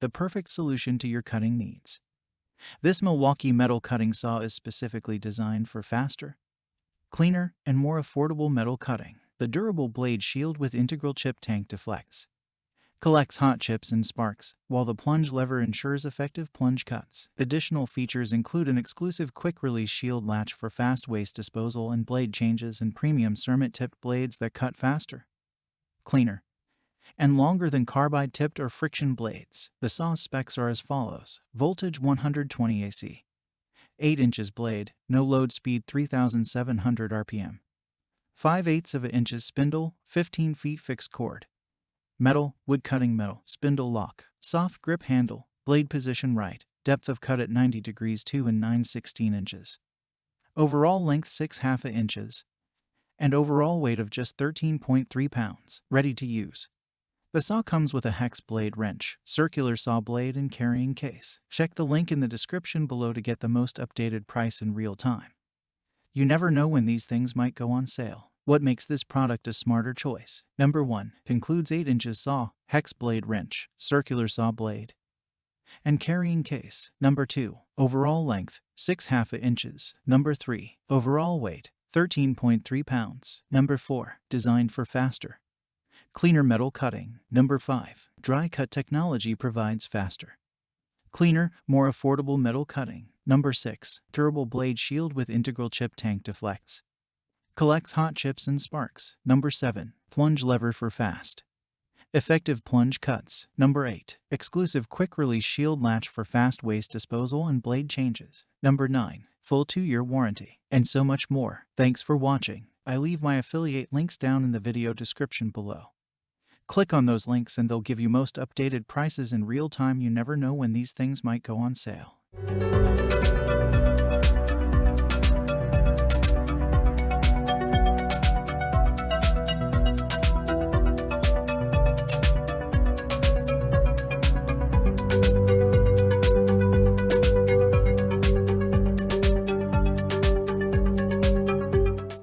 the perfect solution to your cutting needs. This Milwaukee metal cutting saw is specifically designed for faster, cleaner, and more affordable metal cutting. The durable blade shield with integral chip tank deflects, collects hot chips and sparks, while the plunge lever ensures effective plunge cuts. Additional features include an exclusive quick-release shield latch for fast waste disposal and blade changes, and premium cermet-tipped blades that cut faster, cleaner, and longer than carbide-tipped or friction blades. The saw specs are as follows: voltage 120 AC, 8 inches blade, no load speed 3,700 RPM, 5/8 of an inches spindle, 15 feet fixed cord. Metal, wood cutting metal, spindle lock, soft grip handle, blade position right, depth of cut at 90 degrees 2 and 9/16 inches. Overall length 6/2 inches, and overall weight of just 13.3 pounds. Ready to use. The saw comes with a hex blade wrench, circular saw blade, and carrying case. Check the link in the description below to get the most updated price in real time. You never know when these things might go on sale. What makes this product a smarter choice? Number 1. Includes 8 inches saw, hex blade wrench, circular saw blade, and carrying case. Number 2. Overall length, 6/2 inches. Number 3. Overall weight, 13.3 pounds. Number 4. Designed for faster, cleaner metal cutting. Number 5. Dry cut technology provides faster, cleaner, more affordable metal cutting. Number 6. Durable blade shield with integral chip tank deflects, collects hot chips and sparks. Number 7. Plunge lever for fast, effective plunge cuts. Number 8. Exclusive quick-release shield latch for fast waste disposal and blade changes. Number 9. Full 2-year warranty. And so much more. Thanks for watching. I leave my affiliate links down in the video description below. Click on those links and they'll give you most updated prices in real time. You never know when these things might go on sale.